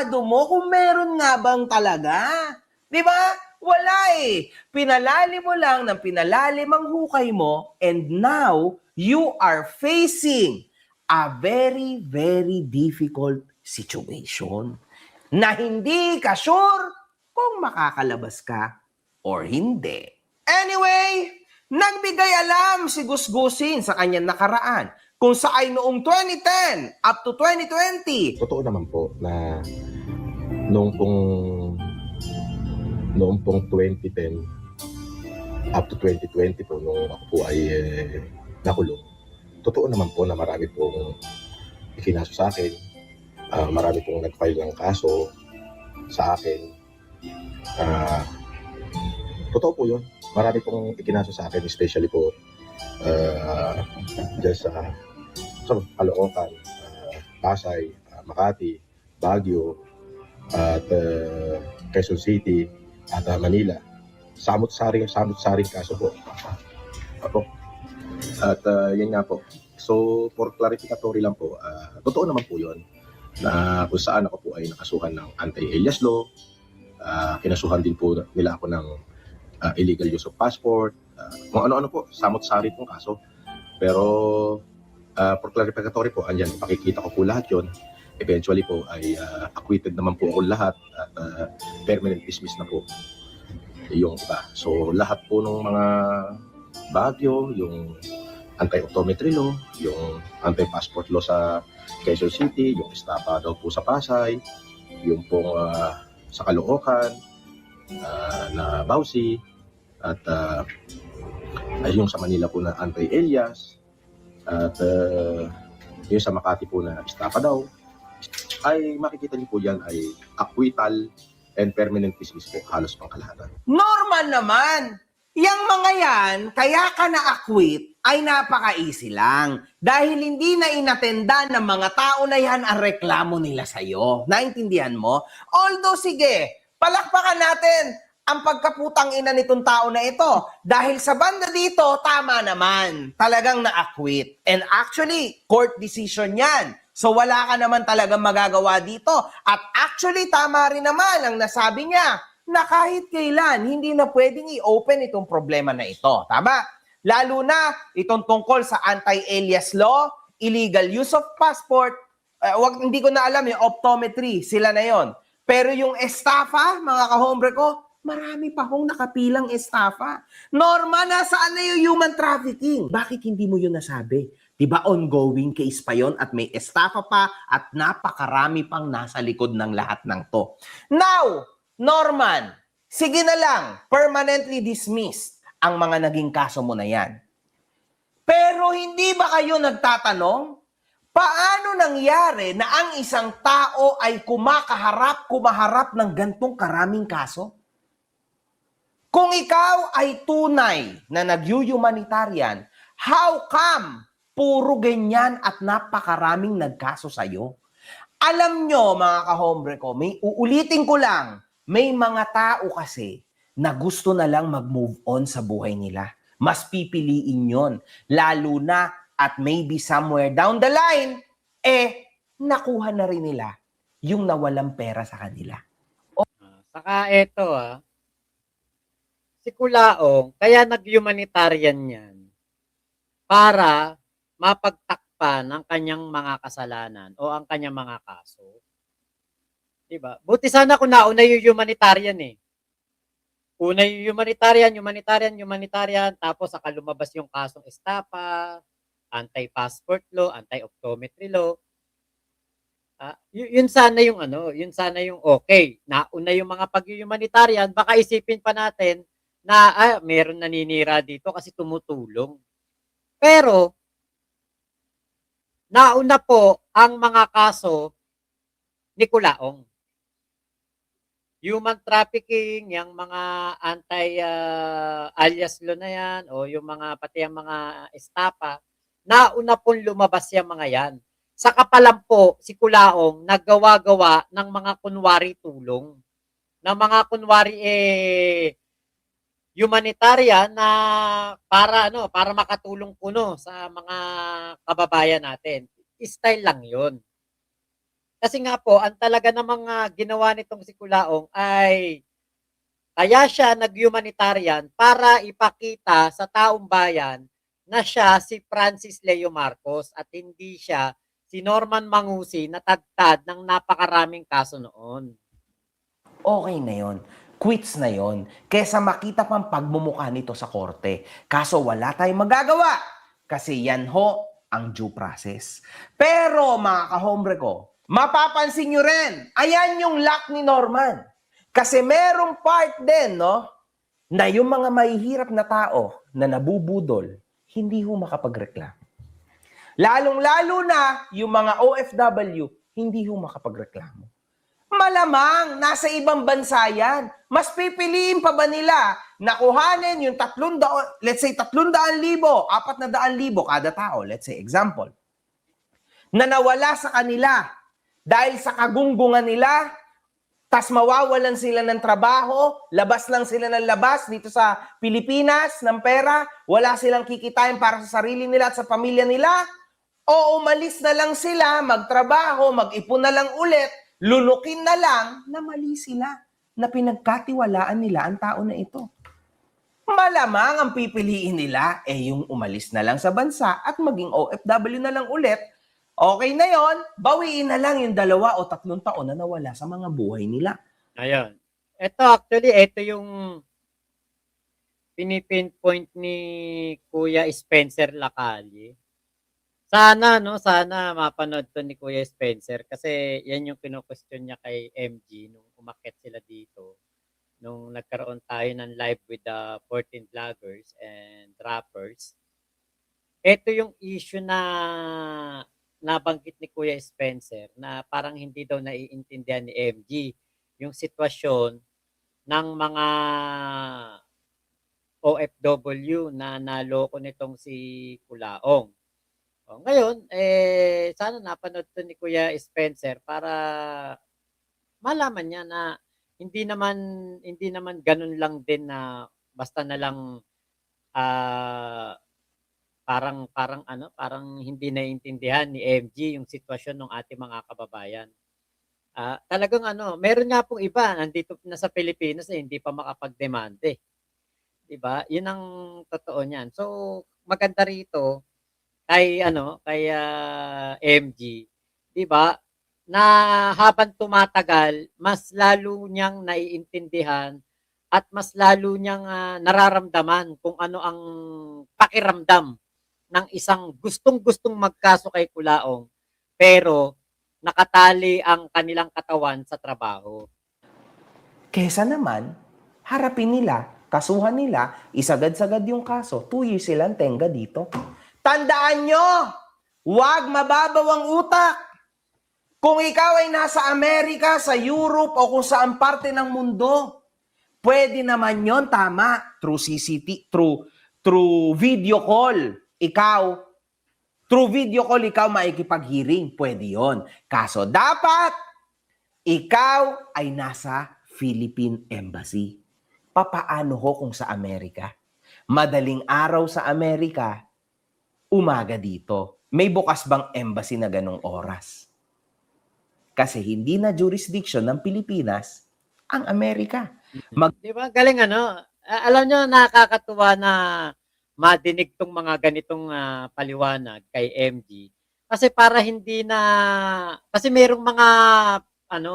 abogado mo kung meron nga bang talaga? Di ba? Wala eh. Pinalalim mo lang ng pinalalim ang hukay mo and now you are facing a very, very difficult situation na hindi ka sure kung makakalabas ka or hindi. Anyway, nagbigay alam si Gusgusin sa kanyang nakaraan kung saan noong 2010 up to 2020. Totoo naman po na noong pong 2010 up to 2020 po, nung ako po ay nakulong, totoo naman po na marami pong ikinaso sa akin. Marami pong nag-file ng kaso sa akin. Totoo po yun. Marami pong ikinaso sa akin, especially po dyan sa Caloocan, Pasay, Makati, Baguio, at Quezon City, at Manila. Samut-saring kaso po. Ako. At yan nga po. So, for clarificatory lang po, totoo naman po yun na kung saan ako po ay nakasuhan ng anti-alias law. Kinasuhan din po nila ako ng illegal use of passport. Kung ano-ano po, samut-sari pong kaso. Pero for clarificatory po, andyan, pakikita ko po lahat yun. Eventually po ay acquitted naman po ako lahat at permanent dismiss na po yung iba. So lahat po ng mga Baguio, yung anti-optometry law, yung anti-passport law sa Quezon City, yung estafa daw po sa Pasay, yung pong sa Caloocan, na Bausi, at ay yung sa Manila po na anti-alias, at yung sa Makati po na estafa daw, ay makikita niyo po yan ay acquittal and permanent dismiss po, halos pang kalahatan. Normal naman. Yang mga yan, kaya ka na-acquit, ay napaka-easy lang. Dahil hindi na inatenda ng mga tao na yan ang reklamo nila sa'yo. Naintindihan mo? Although, sige, palakpakan natin ang pagkaputang ina nitong tao na ito. Dahil sa banda dito, tama naman. Talagang na-acquit. And actually, court decision yan. So wala ka naman talagang magagawa dito. At actually, tama rin naman ang nasabi niya na kahit kailan, hindi na pwedeng i-open itong problema na ito. Tama? Lalo na itong tungkol sa anti-alias law, illegal use of passport, hindi ko na alam yung optometry, sila na yon. Pero yung estafa, mga kahombre ko, marami pa hong nakapilang estafa. Norma, nasaan na yung human trafficking? Bakit hindi mo yun nasabi? Diba ongoing case pa yon at may estafa pa at napakarami pang nasa likod ng lahat ng to. Now, Norman, sige na lang, permanently dismissed ang mga naging kaso mo na yan. Pero hindi ba kayo nagtatanong, paano nangyari na ang isang tao ay kumaharap ng gantong karaming kaso? Kung ikaw ay tunay na nag-humanitarian, how come puro ganyan at napakaraming nagkaso sa'yo? Alam nyo, mga kahombre ko, uulitin ko lang, may mga tao kasi na gusto na lang mag-move on sa buhay nila. Mas pipiliin yon, lalo na at maybe somewhere down the line, nakuha na rin nila yung nawalang pera sa kanila. Saka eto si Culaong, kaya nag-humanitarian yan para mapagtakpan ang kanyang mga kasalanan o ang kanyang mga kaso. Diba? Buti sana kung nauna yung humanitarian Una yung humanitarian, tapos saka lumabas yung kasong estafa, anti-passport law, anti-optometry law. Yun sana yung okay. Nauna yung mga pag-humanitarian, baka isipin pa natin na meron naninira dito kasi tumutulong. Pero, nauna po ang mga kaso ni Culaong. Human trafficking, yung mga anti-alias law na yan, o yung pati yung mga estafa, nauna pong lumabas yung mga yan. Saka pa lang po, si Culaong naggawa-gawa ng mga kunwari tulong. Na mga kunwari humanitarian na para makatulong kuno sa mga kababayan natin. Style lang 'yon. Kasi nga po, ang talaga namang ginawa nitong si Kulaong ay kaya siya nag-humanitarian para ipakita sa taong bayan na siya si Francis Leo Marcos at hindi siya si Norman Mangusi na tadtad ng napakaraming kaso noon. Okay na yon. Quits na yon. Kesa makita pang pagmumukha nito sa korte. Kaso wala tayong magagawa. Kasi yan ho ang due process. Pero mga kahombre ko, mapapansin nyo rin, ayan yung luck ni Norman. Kasi merong part din, no, na yung mga mahihirap na tao na nabubudol, hindi ho makapagreklamo. Lalong-lalo na yung mga OFW, hindi ho makapagreklamo. Malamang, nasa ibang bansa yan. Mas pipiliin pa ba nila na kuhanin yung 300, let's say 300,000, 400,000 kada tao, let's say example, na nawala sa kanila dahil sa kagunggungan nila, tas mawawalan sila ng trabaho, labas lang sila ng labas dito sa Pilipinas ng pera, wala silang kikitain para sa sarili nila at sa pamilya nila, o umalis na lang sila, magtrabaho, mag-ipon na lang ulit, lulukin na lang na mali sila, na pinagkatiwalaan nila ang tao na ito. Malamang ang pipiliin nila yung umalis na lang sa bansa at maging OFW na lang ulit. Okay na yon, bawiin na lang yung 2 o 3 taon na nawala sa mga buhay nila. Ayun. Ito yung pinipinpoint ni Kuya Spencer Lacalle. Sana mapanood to ni Kuya Spencer kasi yan yung kino-question niya kay MG nung umakyat sila dito. Nung nagkaroon tayo ng live with the 14 vloggers and rappers. Ito yung issue na nabanggit ni Kuya Spencer na parang hindi daw naiintindihan ni MG yung sitwasyon ng mga OFW na naloko nitong si Kulaong. Ngayon, sana napanood to ni Kuya Spencer para malaman niya na hindi naman ganun lang din na basta na lang parang hindi naiintindihan ni MG yung sitwasyon ng ating mga kababayan. Talagang meron nga pong iba nandito na sa Pilipinas hindi pa makapagdemande. 'Di ba? 'Yun ang totoo niyan. So maganda rito kay MG, 'di ba? Na habang tumatagal, mas lalo niyang naiintindihan at mas lalo niyang nararamdaman kung ano ang pakiramdam ng isang gustong-gustong magkaso kay Kulaong, pero nakatali ang kanilang katawan sa trabaho. Kesa naman, harapin nila, kasuhan nila, isagad-sagad yung kaso, 2 years silang tenga dito. Tandaan nyo, huwag mababaw ang utak. Kung ikaw ay nasa Amerika, sa Europe, o kung saan parte ng mundo, pwede naman yon, tama, through CCTV, through video call. Through video call, ikaw maikipag-hearing. Pwede yon. Kaso dapat, ikaw ay nasa Philippine Embassy. Papaano ho kung sa Amerika? Madaling araw sa Amerika, umaga dito. May bukas bang embassy na ganong oras? Kasi hindi na jurisdiction ng Pilipinas ang Amerika. Di ba? Galing alam nyo, nakakatuwa na madinig tong mga ganitong paliwanag kay MG. Kasi para hindi na, kasi merong mga,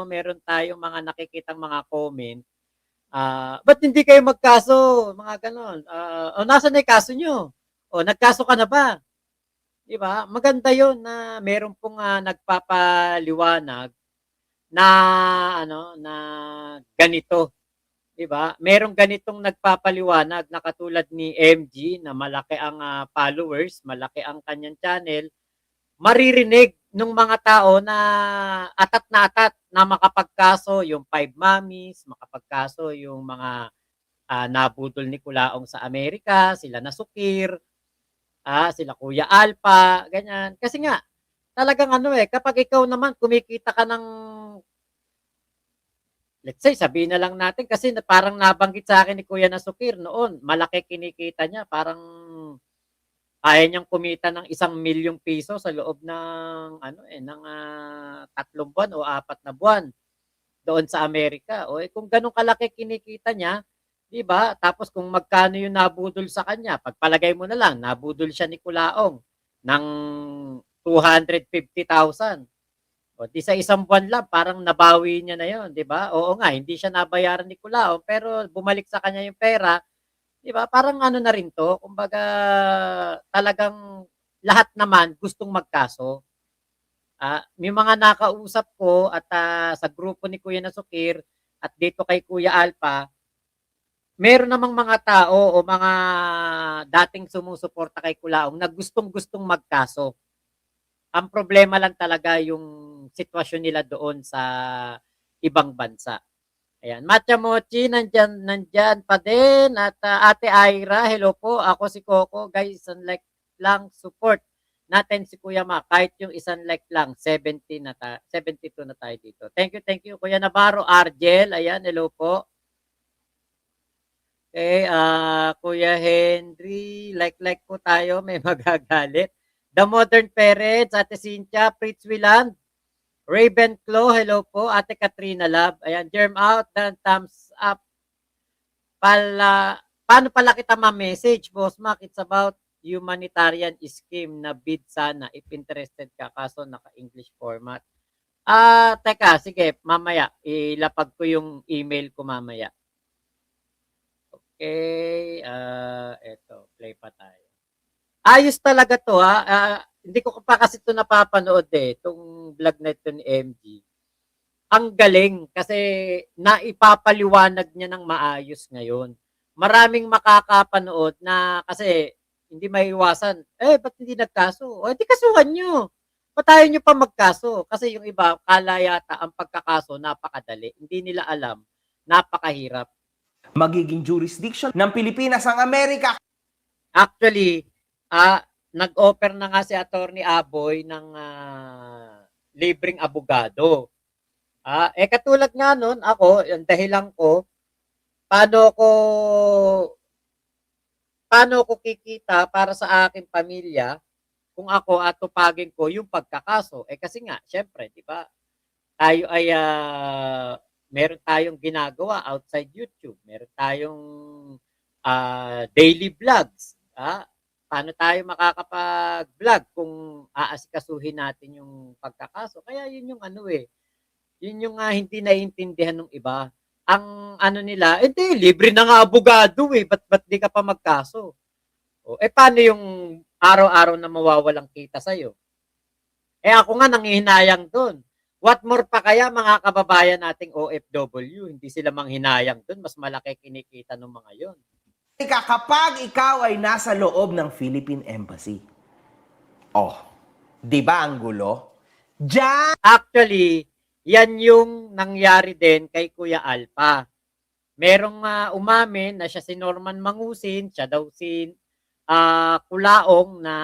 meron tayong mga nakikitang mga comment. Ba't hindi kayo magkaso? Mga ganon. Nasaan na yung kaso nyo? Nagkaso ka na ba? Di ba? Maganda yon na meron pong nagpapaliwanag na na ganito. 'Di ba? Merong ganitong nagpapaliwanag na katulad ni MG na malaki ang followers, malaki ang kanyang channel, maririnig ng mga tao na atat na makapagkaso yung 5 mommies, makapagkaso yung mga nabudol ni Kulaong sa Amerika, sila Nasukir, sila Kuya Alpha, ganyan. Kasi nga, talagang kapag ikaw naman kumikita ka ng, let's say, sabihin na lang natin, kasi parang nabanggit sa akin ni Kuya Nasukir noon, malaki kinikita niya, parang kaya niyang kumita ng 1,000,000 piso sa loob ng ano, ng 3 buwan o 4 na buwan doon sa Amerika. O, kung gano'n kalaki kinikita niya, 'di ba? Tapos kung magkano yung nabudol sa kanya, pagpalagay mo na lang nabudol siya ni Kulaong ng 250,000. O, 'di sa isang buwan lang parang nabawi niya na 'yon, 'di ba? Oo nga, hindi siya nabayaran ni Kulaong pero bumalik sa kanya yung pera, 'di ba? Parang ano na rin 'to, kumbaga talagang lahat naman gustong magkaso. May mga nakausap ko at, sa grupo ni Kuya Nasukir at dito kay Kuya Alpha, meron namang mga tao o mga dating sumusuporta kay Kulaong na gustong-gustong magkaso. Ang problema lang talaga yung sitwasyon nila doon sa ibang bansa. Ayan, Matcha Mochi nandiyan pa din at, Ate Ira, hello po. Ako si Coco, guys, isang like lang support natin si Kuya Mac. Kahit yung isang like lang, 72 na tayo dito. Thank you Kuya Navarro, Argel, ayan, hello po. Okay, Kuya Henry, like po tayo, may magagalit. The Modern Parents, Ate Cynthia, Fritz Wieland, Ravenclaw, hello po. Ate Katrina Love, ayan, germ out, then thumbs up. Paano pala kita ma-message, Boss Mac? It's about humanitarian scheme na bid sana if interested ka, kaso naka-English format. Teka, sige, mamaya, ilapag ko yung email ko mamaya. Okay, eto, play pa tayo. Ayos talaga to hindi ko pa kasi ito napapanood itong vlog na ito ni MG. Ang galing kasi naipapaliwanag niya ng maayos ngayon. Maraming makakapanood na kasi hindi maiiwasan, ba't hindi nagkaso? O, di kasuhan nyo. Ba't ayaw nyo pa magkaso? Kasi yung iba, kala yata ang pagkakaso napakadali. Hindi nila alam, napakahirap. Magiging jurisdiction ng Pilipinas ang Amerika. Actually, nag-offer na nga si Attorney Aboy ng libreng abogado. Katulad nga nun, ako, yung dahilan ko, paano ko kikita para sa aking pamilya kung ako atupagin ko yung pagkakaso. Kasi nga, syempre, di ba, tayo ay meron tayong ginagawa outside YouTube. Meron tayong daily vlogs. Paano tayo makakapag-vlog kung aasikasuhin natin yung pagkakaso? Kaya yun yung yun yung hindi naiintindihan ng iba. Ang ano nila, hindi, libre na nga abogado ba't di ka pa magkaso? Paano yung araw-araw na mawawalang kita sa'yo? Ako nga nanghihinayang doon. What more pa kaya mga kababayan nating OFW, hindi sila manghinayang doon, mas malaki kinikita ng mga yon. Kapag ikaw ay nasa loob ng Philippine Embassy. Di ba ang gulo? Diyan! Actually, yan yung nangyari din kay Kuya Alpha. Merong umamin na siya si Norman Mangusin, siya daw si Kulaong na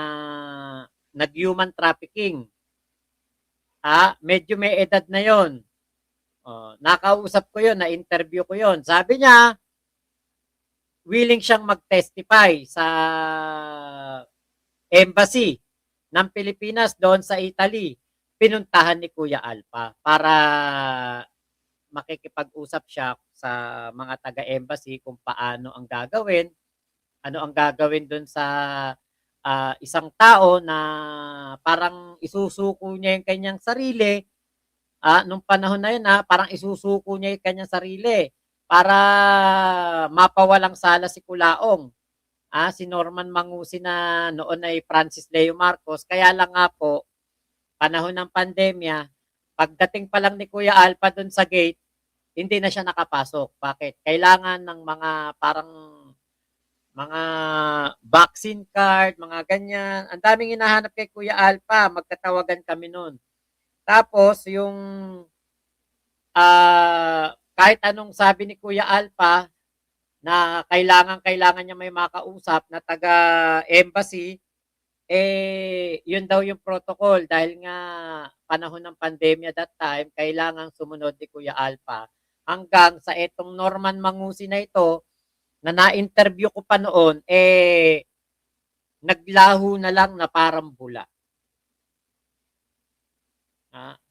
nag-human trafficking. Medyo may edad na yon. Nakausap ko yon, na-interview ko yon. Sabi niya, willing siyang mag-testify sa embassy ng Pilipinas doon sa Italy. Pinuntahan ni Kuya Alpha para makikipag-usap siya sa mga taga-embassy kung paano ang gagawin, ano ang gagawin doon sa isang tao na parang isusuko niya yung kanyang sarili. Nung panahon na yun, parang isusuko niya yung kanyang sarili para mapawalang sala si Kulaong. Si Norman Mangusin na noon ay Francis Leo Marcos. Kaya lang nga po, panahon ng pandemya, pagdating pa lang ni Kuya Alpha doon sa gate, hindi na siya nakapasok. Bakit? Kailangan ng mga parang mga vaccine card, mga ganyan. Ang daming hinahanap kay Kuya Alpha, magkatawagan kami noon. Tapos yung kahit anong sabi ni Kuya Alpha na kailangan niya may makausap na taga-embassy, yun daw yung protocol dahil nga panahon ng pandemya that time, kailangan sumunod ni Kuya Alpha. Hanggang sa etong Norman Mangusin na ito, na na-interview ko pa noon, naglaho na lang na parang bula.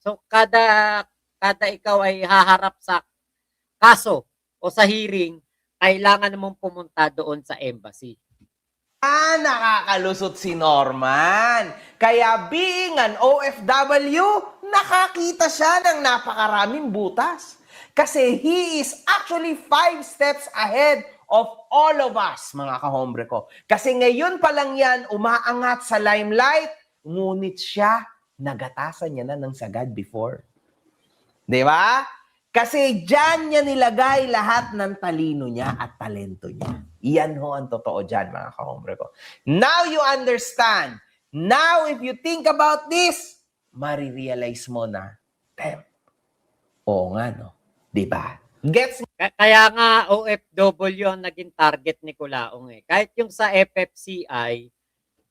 So kada ikaw ay haharap sa kaso o sa hearing, kailangan mong pumunta doon sa embassy. Nakakalusot si Norman. Kaya being an OFW, nakakita siya ng napakaraming butas. Kasi he is actually 5 steps ahead of all of us, mga kahombre ko. Kasi ngayon pa lang yan, umaangat sa limelight, ngunit siya, nagatasan niya na ng sagad before. Di ba? Kasi dyan niya nilagay lahat ng talino niya at talento niya. Iyan ho ang totoo dyan, mga kahombre ko. Now you understand. Now, if you think about this, marirealize mo na, oo nga, no? Diba? Gets Kaya nga OFW ang naging target ni Culaong eh. Kahit yung sa FFCI,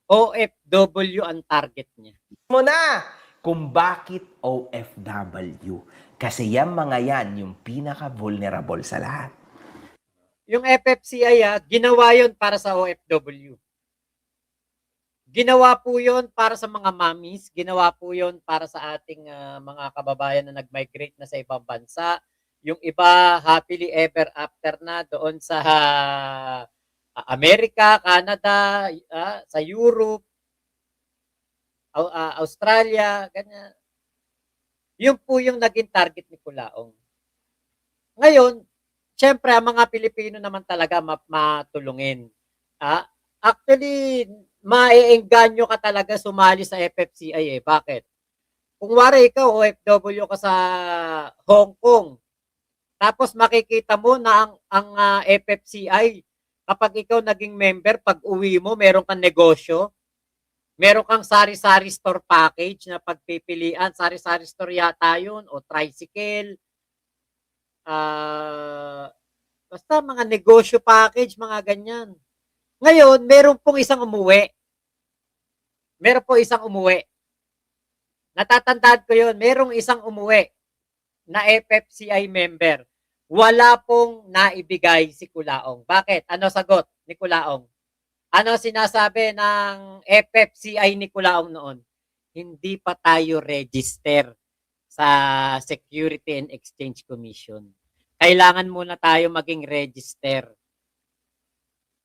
OFW ang target niya. mo na kung bakit OFW. Kasi yan mga yan, yung pinaka-vulnerable sa lahat. Yung FFCI, ginawa yon para sa OFW. Ginawa po yon para sa mga mommies, ginawa po yon para sa ating mga kababayan na nag-migrate na sa ibang bansa. Yung iba, happily ever after na doon sa Amerika, Canada, sa Europe, Australia, ganyan. Yun po yung naging target ni Culaong. Ngayon, syempre, ang mga Pilipino naman talaga matulungin. Actually, maeengganyo ka talaga sumali sa FFCI eh. Bakit? Kung wari ikaw, OFW ka sa Hong Kong, tapos makikita mo na ang FFCI, kapag ikaw naging member, pag uwi mo, meron kang negosyo, meron kang sari-sari store package na pagpipilian, sari-sari store yata yun, o tricycle, basta mga negosyo package, mga ganyan. Ngayon, meron pong isang umuwi. Meron po isang umuwi. Natatandaan ko yun, merong isang umuwi na FFCI member. Wala pong naibigay si Culaong. Bakit? Ano sagot ni Culaong? Ano sinasabi ng FFCI ni Culaong noon? Hindi pa tayo register sa Security and Exchange Commission. Kailangan muna tayo maging register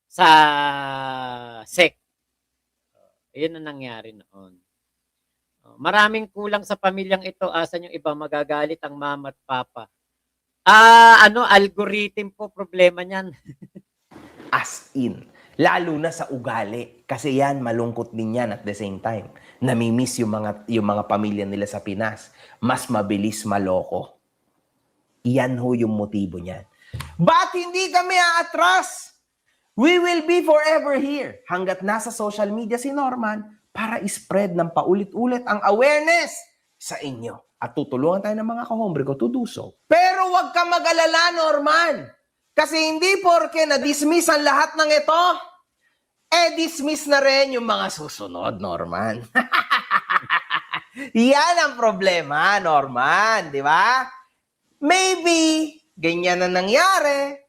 sa SEC. Yun ang nangyari noon. Maraming kulang sa pamilyang ito. Asan yung iba magagalit ang mama at papa? Algorithm po problema niyan. As in. Lalo na sa ugali. Kasi yan, malungkot din yan at the same time. Namimiss yung mga pamilya nila sa Pinas. Mas mabilis maloko. Iyan ho yung motibo niyan. Ba't hindi kami aatras? We will be forever here hanggat nasa social media si Norman para spread ng paulit-ulit ang awareness sa inyo. At tutulungan tayo ng mga kahombre ko to do so. Pero wag ka mag-alala, Norman. Kasi hindi porke na-dismiss ang lahat ng ito, dismiss na rin yung mga susunod, Norman. Yan ang problema, Norman. Di ba? Maybe, ganyan na nangyari.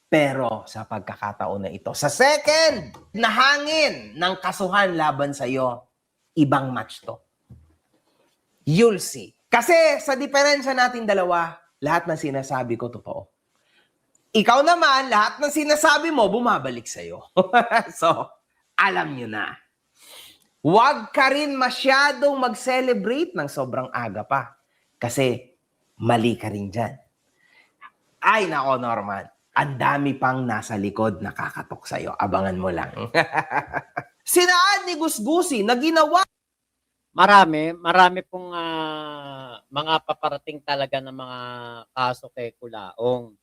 Pero sa pagkakataon na ito, sa second na hangin ng kasuhan laban sa'yo, ibang match to. You'll see. Kasi sa diferensya natin dalawa, lahat ng sinasabi ko totoo. Ikaw naman, lahat ng sinasabi mo, bumabalik sa'yo. So, alam nyo na. Huwag ka rin masyadong mag-celebrate ng sobrang aga pa. Kasi mali ka rin dyan. Ay, nako, Norman. Ang dami pang nasa likod na kakatok sa'yo. Abangan mo lang. Sinaan ni Gusgusi na ginawa. Marami pong mga paparating talaga ng mga kaso kay Culaong.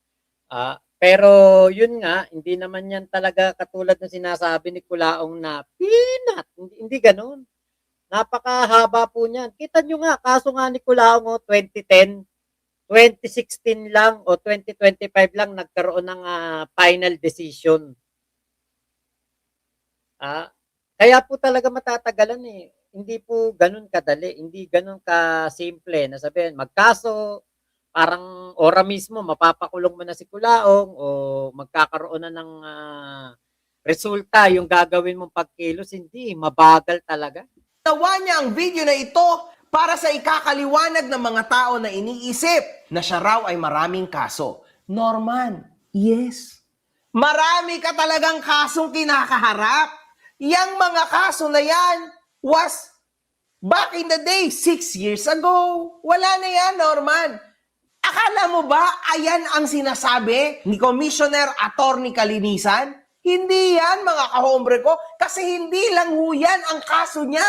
Pero yun nga, hindi naman yan talaga katulad ng sinasabi ni Culaong na peanut. Hindi ganun. Napakahaba po niyan. Kita nyo nga, kaso nga ni Culaong 2010, 2016 lang o 2025 lang nagkaroon ng final decision. Kaya po talaga matatagalan eh. Hindi po ganun kadali, hindi ganun ka-simple na sabihin, magkaso, parang ora mismo, mapapakulong mo na si Culaong o magkakaroon na ng resulta, yung gagawin mong pagkilos, hindi, mabagal talaga. Ginawa niya ang video na ito para sa ikakaliwanag ng mga tao na iniisip na siya raw ay maraming kaso. Norman, yes. Marami ka talagang kasong kinakaharap. Yang mga kaso na yan was back in the day, 6 years ago. Wala na yan, Norman. Akala mo ba ayan ang sinasabi ni Commissioner Attorney Kalinisan? Hindi yan, mga kahombre ko, kasi hindi lang ho yan ang kaso niya.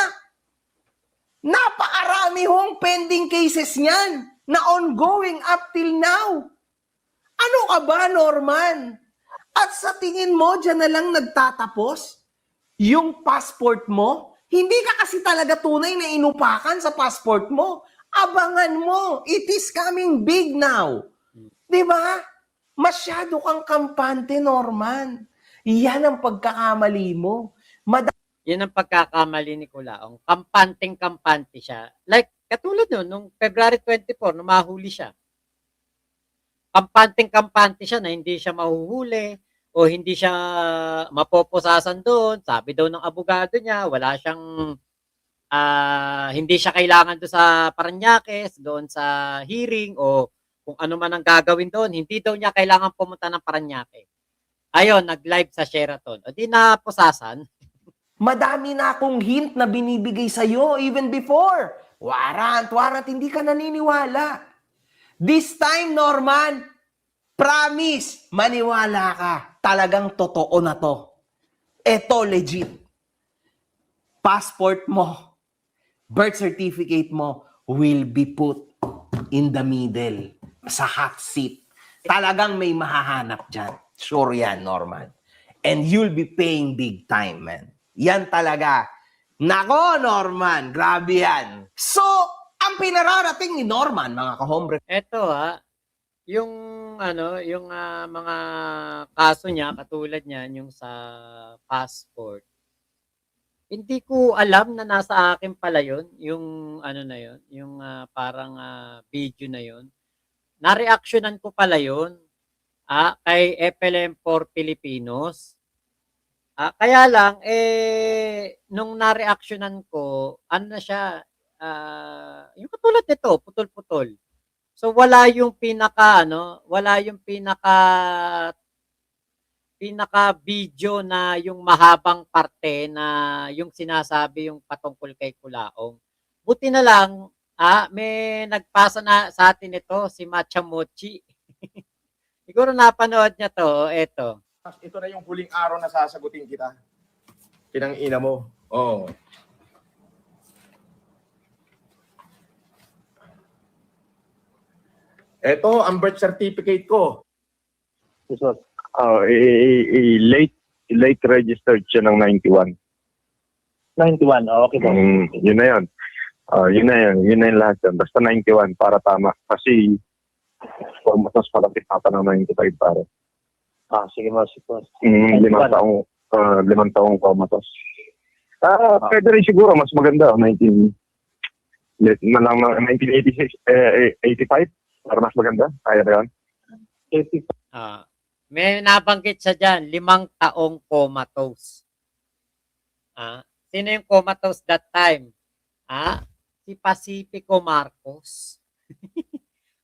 Napakarami hong pending cases niyan na ongoing up till now. Ano ka ba, Norman? At sa tingin mo, dyan na lang nagtatapos? Yung passport mo? Hindi ka kasi talaga tunay na inupakan sa passport mo. Abangan mo. It is coming big now. Di ba? Masyado kang kampante, Norman. Yan ang pagkakamali mo. Yun ang pagkakamali ni Kulaong. Kampanteng-kampante siya. Like, katulad nun, nung February 24, nung mahuli siya. Kampanteng-kampante siya na hindi siya mahuhuli o hindi siya mapoposasan doon. Sabi daw ng abogado niya, wala siyang, hindi siya kailangan doon sa Parañaques, doon sa hearing o kung ano man ang gagawin doon. Hindi daw niya kailangan pumunta ng Parañaque. Ayun, nag-live sa Sheraton. O di naposasan. Madami na akong hint na binibigay sa'yo even before. Warrant, hindi ka naniniwala. This time, Norman, promise, maniwala ka. Talagang totoo na to. Ito, legit. Passport mo, birth certificate mo will be put in the middle, sa hot seat. Talagang may mahahanap dyan. Sure yan, Norman. And you'll be paying big time, man. Yan talaga. Nako, Norman. Grabe yan. So, ang pinararating ni Norman, mga kahombre, Eto yung yung mga kaso niya katulad niyan yung sa passport. Hindi ko alam na nasa akin pala yun, yung na yun, yung parang video na yun. Na-reactionan ko pala yun kay FLM4 Filipinos. Kaya lang, nung na-reactionan ko, ano na siya, yung katulad nito, putol-putol. So, wala yung pinaka video na yung mahabang parte na yung sinasabi yung patungkol kay Kulaong. Buti na lang, may nagpasa na sa atin ito, si Matcha Mochi. Siguro napanood niya to, eto. Ito na yung huling araw na sasagutin kita. Kinang ina mo. Oo. Ito ang birth certificate ko. Yes, sir. Late registered siya ng 91. 91, okay po. Yun na yun. Yun na yung lahat yun. Basta 91 para tama. Kasi mas palapit pa ng 95 para. Sige mo, sige po. 5 taong comatose. Pwede rin siguro, mas maganda. 1986, 85, para mas maganda. Kaya na yun. 85. May nabanggit siya dyan, 5 taong comatose. Sino yung comatose that time? Si Pacifico Marcos.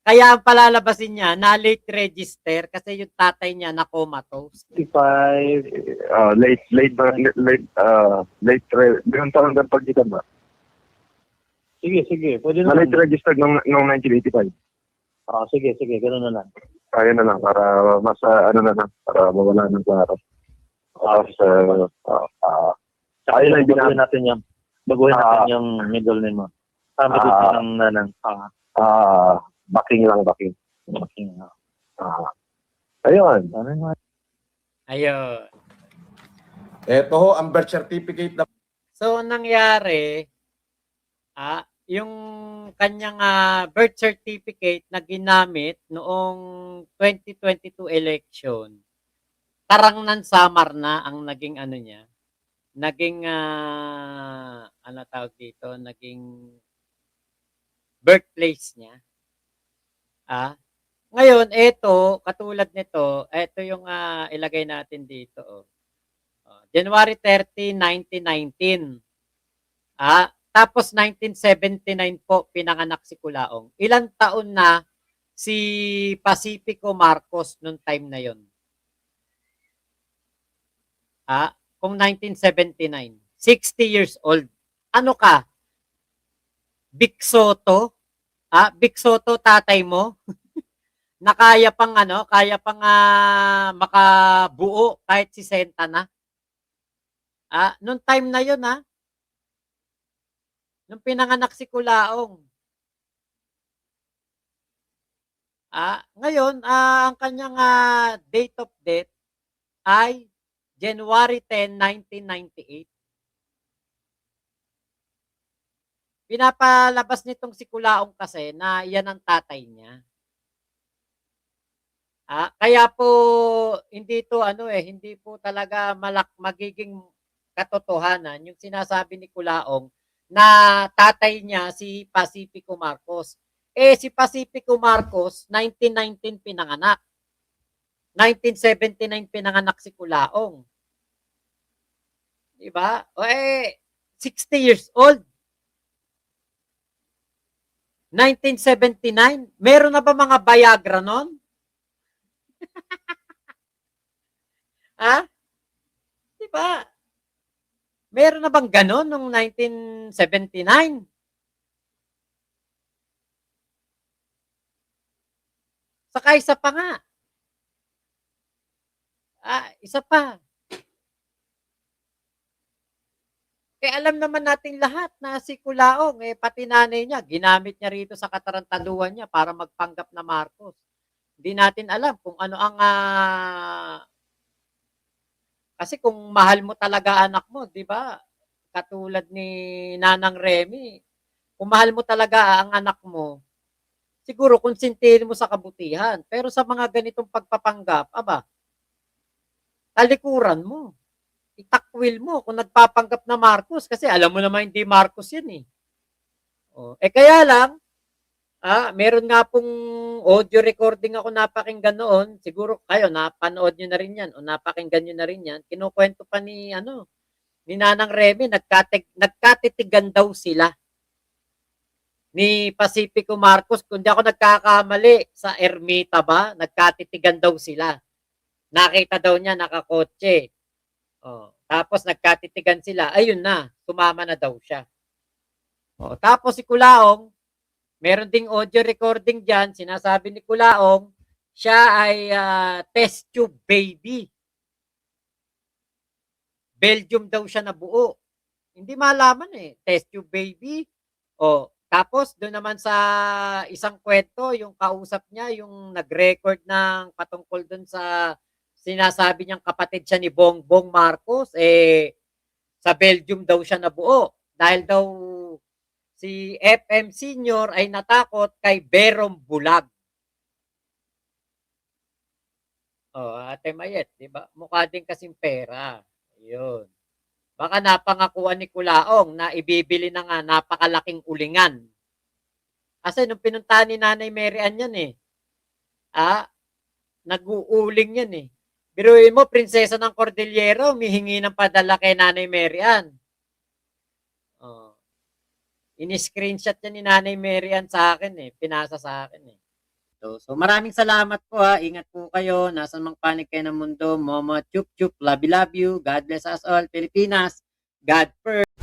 Kaya ang palalabasin niya, na late register kasi yung tatay niya na comatose. 85. Ganun taon ng pagkitan ba? Sige. Pwede Na naman. late registered noong 1985. Sige. Ganun na lang. Kaya na lang, para mas, para mawala ng klaro. Kaya lang, baguhin natin yung middle name mo. Baguhin ng nanang. Backing lang. Ayun. Ayun. Ito ho ang birth certificate na So, nangyari, yung kanyang birth certificate na ginamit noong 2022 election, Tarangnan Samar na ang naging niya, naging, tawag dito, naging birthplace niya. Ngayon, katulad nito, ito yung ilagay natin dito. January 30, 1919. Tapos 1979 po pinanganak si Kulaong. Ilang taon na si Pacifico Marcos nung time na yon? Kung 1979, 60 years old. Ano ka? Big Soto? Big Soto tatay mo? Na kaya pang makabuo kahit 60 na. Nung time na yon, nung pinanganak si Kulaong. Ngayon, ang kanyang date of death ay January 10, 1998. Pinapalabas nitong si Kulaong kasi na yan ang tatay niya. Kaya po hindi po talaga magiging katotohanan yung sinasabi ni Kulaong na tatay niya si Pacifico Marcos. Si Pacifico Marcos 1919 pinanganak. 1979 pinanganak si Kulaong. 'Di ba? 60 years old. 1979, meron na ba mga Viagra noon? Di ba? Meron na bang ganon noong 1979? Saka isa pa nga. Isa pa. Alam naman nating lahat na si Kulaong, pati nanay niya, ginamit niya rito sa katarantaduhan niya para magpanggap na Marcos. Hindi natin alam kung ano ang kasi kung mahal mo talaga anak mo, 'di ba? Katulad ni Nanang Remy, kung mahal mo talaga ang anak mo, siguro konsintihin mo sa kabutihan. Pero sa mga ganitong pagpapanggap, talikuran mo. Itakwil mo kung nagpapanggap na Marcos kasi alam mo naman hindi Marcos 'yan eh. Kaya lang meron nga pong audio recording ako napakinggan noon. Siguro kayo napanood niyo na rin 'yan o napakinggan niyo na rin 'yan. Kinukuwento pa ni Nanang Remy, nagkatitigan daw sila ni Pacifico Marcos. Kung di ako nagkakamali, sa Ermita ba? Nagkatitigan daw sila. Nakita daw niya nakakotse. Tapos nagkatitigan sila. Ayun na, sumama na daw siya. Tapos si Kulaong, meron ding audio recording dyan. Sinasabi ni Kulaong, siya ay test tube baby. Belgium daw siya nabuo. Hindi malaman test tube baby. Tapos doon naman sa isang kwento, yung kausap niya, yung nag-record ng patungkol doon sa sinasabi niyang kapatid siya ni Bongbong Marcos, sa Belgium daw siya nabuo. Dahil daw si FM Senior ay natakot kay Berong Bulag. Ate Mayet, di ba? Mukha din kasing pera. Ayun. Baka napangakuan ni Kulaong na ibibili na nga napakalaking ulingan. Kasi nung pinuntahan ni Nanay Mary Ann yan nag-uuling yan Biruin mo, prinsesa ng Cordillera, humihingi ng padala kay Nanay Mary Ann. Ini-screenshot yan ni Nanay Mary Ann sa akin pinasa sa akin So maraming salamat po Ingat po kayo. Nasaan mang panig kayo ng mundo. Momo, chup chup, love you. God bless us all. Pilipinas, God first.